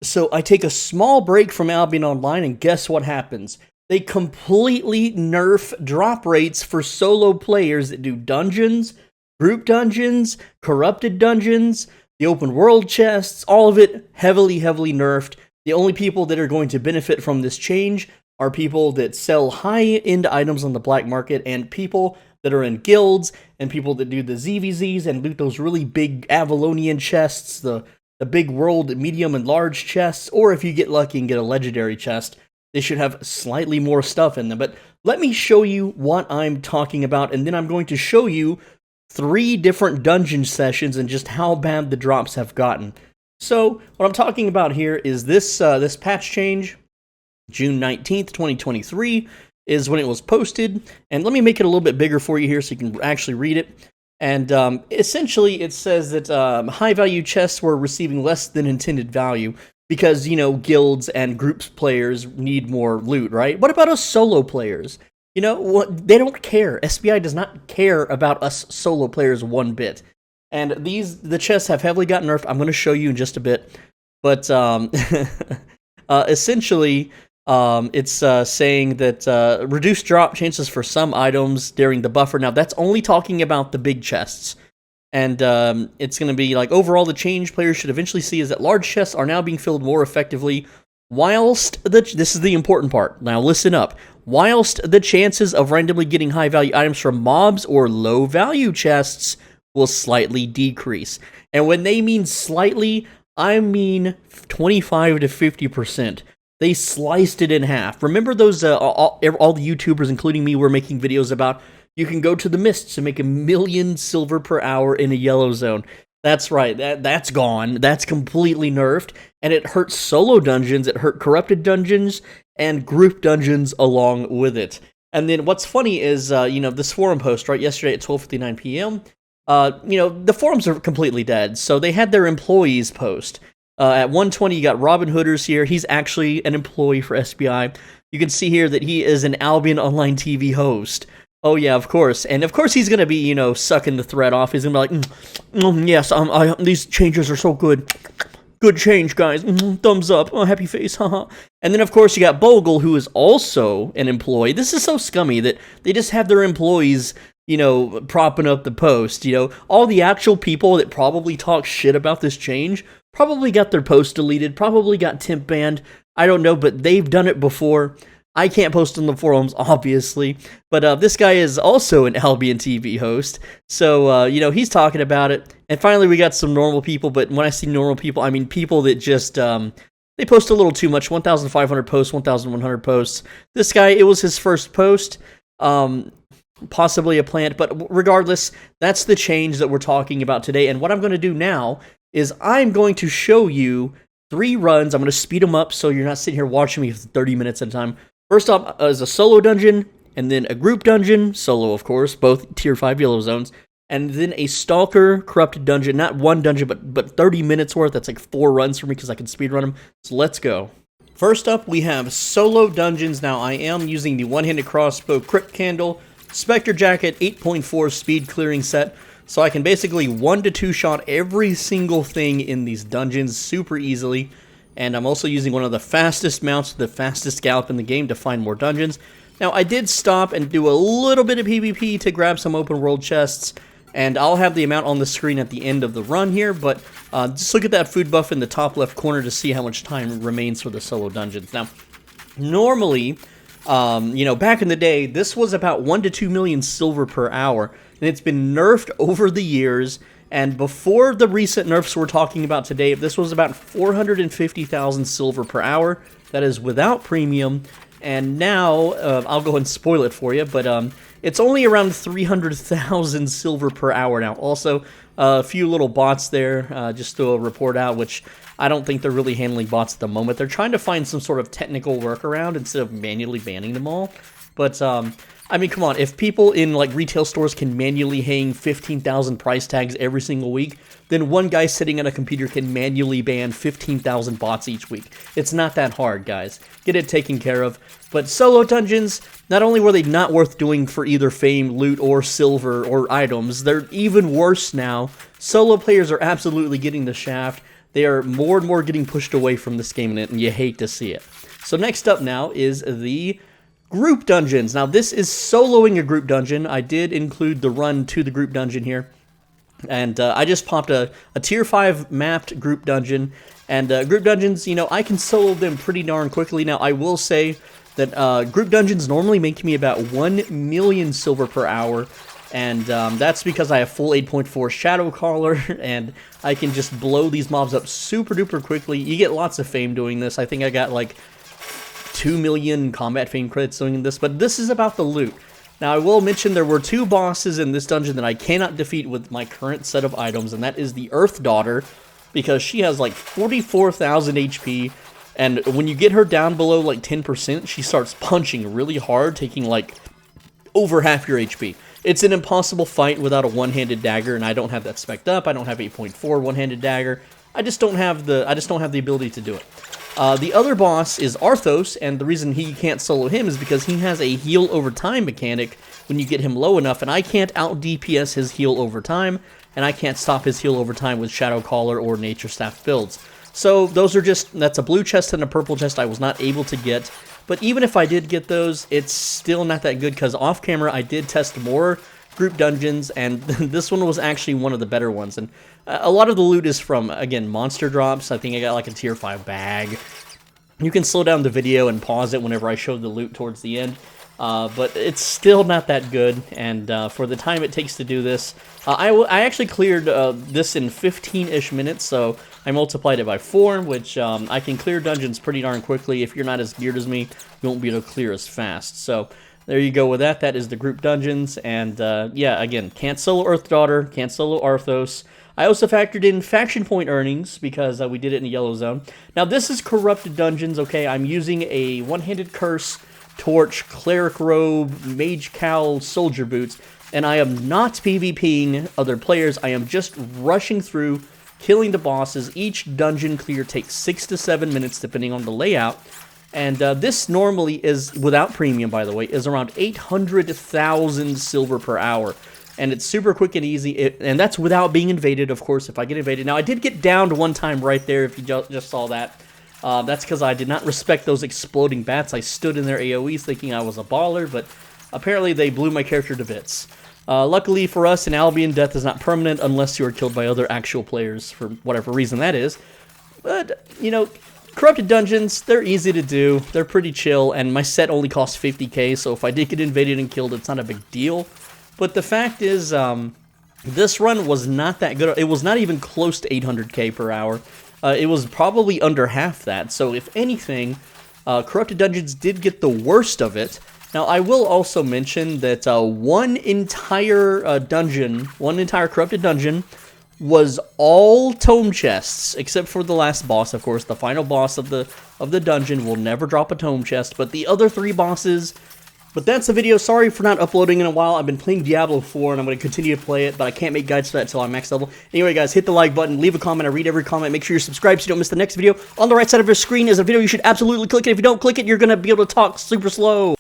So I take a small break from Albion Online, and guess what happens? They completely nerf drop rates for solo players that do dungeons, group dungeons, corrupted dungeons, the open world chests, all of it heavily, heavily nerfed. The only people that are going to benefit from this change are people that sell high-end items on the black market and people that are in guilds and people that do the ZVZs and loot those really big Avalonian chests, the big world medium and large chests, or if you get lucky and get a legendary chest, they should have slightly more stuff in them. But let me show you what I'm talking about, and then I'm going to show you 3 different dungeon sessions and just how bad the drops have gotten. So what I'm talking about here is this patch change, June 19th, 2023, is when it was posted. And let me make it a little bit bigger for you here so you can actually read it. And essentially, it says that high-value chests were receiving less than intended value because, you know, guilds and groups players need more loot, right? What about us solo players? You know, what, they don't care. SBI does not care about us solo players one bit. And the chests have heavily gotten nerfed. I'm going to show you in just a bit. But essentially, it's saying that reduced drop chances for some items during the buffer. Now, that's only talking about the big chests. And it's going to be like, overall, the change players should eventually see is that large chests are now being filled more effectively, whilst this is the important part. Now, listen up. Whilst the chances of randomly getting high-value items from mobs or low-value chests will slightly decrease. And when they mean slightly, I mean 25 to 50%. They sliced it in half. Remember those, all the YouTubers, including me, were making videos about you can go to the mists and make 1 million silver per hour in a yellow zone. That's right, that's gone. That's completely nerfed, and it hurt solo dungeons, it hurt corrupted dungeons, and group dungeons along with it. And then what's funny is, you know, this forum post, right, yesterday at 12:59 p.m., you know, the forums are completely dead, so they had their employees post. At 1:20, you got Robin Hooders here. He's actually an employee for SBI. You can see here that he is an Albion Online TV host. Oh yeah, of course. And of course he's going to be, you know, sucking the thread off. He's going to be like, yes, these changes are so good. Good change, guys. Thumbs up. Oh, happy face. Haha. And then, of course, you got Bogle, who is also an employee. This is so scummy that they just have their employees, you know, propping up the post. You know, all the actual people that probably talk shit about this change probably got their post deleted, probably got temp banned. I don't know, but they've done it before. I can't post on the forums, obviously, but this guy is also an Albion TV host, so, you know, he's talking about it. And finally, we got some normal people, but when I see normal people, I mean people that just, they post a little too much, 1,500 posts, 1,100 posts. This guy, it was his first post, possibly a plant, but regardless, that's the change that we're talking about today. And what I'm going to do now is I'm going to show you 3 runs. I'm going to speed them up so you're not sitting here watching me for 30 minutes at a time. First up is a solo dungeon, and then a group dungeon, solo of course, both tier 5 yellow zones, and then a stalker corrupted dungeon, not one dungeon, but 30 minutes worth. That's like 4 runs for me because I can speedrun them. So let's go. First up, we have solo dungeons. Now I am using the one-handed crossbow crypt candle, Spectre Jacket 8.4 speed clearing set, so I can basically 1 to 2 shot every single thing in these dungeons super easily. And I'm also using one of the fastest mounts, the fastest gallop in the game to find more dungeons. Now, I did stop and do a little bit of PvP to grab some open world chests, and I'll have the amount on the screen at the end of the run here, but just look at that food buff in the top left corner to see how much time remains for the solo dungeons. Now, normally, you know, back in the day, this was about 1 to 2 million silver per hour, and it's been nerfed over the years. And before the recent nerfs we're talking about today, this was about 450,000 silver per hour. That is without premium. And now, I'll go and spoil it for you, but it's only around 300,000 silver per hour now. Also, a few little bots there, just to report out, which I don't think they're really handling bots at the moment. They're trying to find some sort of technical workaround instead of manually banning them all. But, I mean, come on, if people in, like, retail stores can manually hang 15,000 price tags every single week, then one guy sitting at a computer can manually ban 15,000 bots each week. It's not that hard, guys. Get it taken care of. But solo dungeons, not only were they not worth doing for either fame, loot, or silver, or items, they're even worse now. Solo players are absolutely getting the shaft. They are more and more getting pushed away from this game, and you hate to see it. So next up now is the group dungeons. Now this is soloing a group dungeon. I did include the run to the group dungeon here. And I just popped a tier 5 mapped group dungeon. And group dungeons, you know, I can solo them pretty darn quickly. Now I will say that group dungeons normally make me about 1 million silver per hour. And that's because I have full 8.4 Shadow Caller, and I can just blow these mobs up super duper quickly. You get lots of fame doing this. I think I got like 2 million combat fame credits doing this, but this is about the loot. Now, I will mention there were 2 bosses in this dungeon that I cannot defeat with my current set of items, and that is the Earth Daughter, because she has like 44,000 HP, and when you get her down below like 10%, she starts punching really hard, taking like over half your HP. It's an impossible fight without a one-handed dagger, and I don't have that spec'd up. I don't have 8.4 one-handed dagger. I just don't have the ability to do it. The other boss is Arthos, and the reason he can't solo him is because he has a heal over time mechanic when you get him low enough, and I can't out DPS his heal over time, and I can't stop his heal over time with Shadow Caller or Nature Staff builds. So those are that's a blue chest and a purple chest I was not able to get, but even if I did get those, it's still not that good, because off camera I did test more group dungeons, and this one was actually one of the better ones. And a lot of the loot is from, again, monster drops. I think I got like a tier 5 bag. You can slow down the video and pause it whenever I show the loot towards the end, but it's still not that good. And for the time it takes to do this, I actually cleared this in 15-ish minutes, so I multiplied it by 4, which I can clear dungeons pretty darn quickly. If you're not as geared as me, you won't be able to clear as fast. So there you go with that. That is the group dungeons. And yeah, again, can't solo Earth Daughter, can't solo Arthos. I also factored in faction point earnings because we did it in the yellow zone. Now this is corrupted dungeons, okay? I'm using a one-handed curse, torch, cleric robe, mage cowl, soldier boots, and I am not PvPing other players. I am just rushing through, killing the bosses. Each dungeon clear takes 6 to 7 minutes depending on the layout. And this normally is, without premium by the way, is around 800,000 silver per hour. And it's super quick and easy, and that's without being invaded, of course, if I get invaded. Now, I did get downed one time right there, if you just saw that. That's because I did not respect those exploding bats. I stood in their AoEs thinking I was a baller, but apparently they blew my character to bits. Luckily for us in Albion, death is not permanent unless you are killed by other actual players, for whatever reason that is. But, you know, corrupted dungeons, they're easy to do, they're pretty chill, and my set only costs 50k, so if I did get invaded and killed, it's not a big deal. But the fact is, this run was not that good. It was not even close to 800k per hour. It was probably under half that. So if anything, Corrupted Dungeons did get the worst of it. Now, I will also mention that one entire Corrupted Dungeon was all tome chests, except for the last boss, of course. The final boss of the dungeon will never drop a tome chest, but the other 3 bosses. But that's the video. Sorry for not uploading in a while. I've been playing Diablo 4, and I'm going to continue to play it, but I can't make guides for that until I'm max level. Anyway, guys, hit the like button, leave a comment. I read every comment. Make sure you're subscribed so you don't miss the next video. On the right side of your screen is a video you should absolutely click it. If you don't click it, you're going to be able to talk super slow.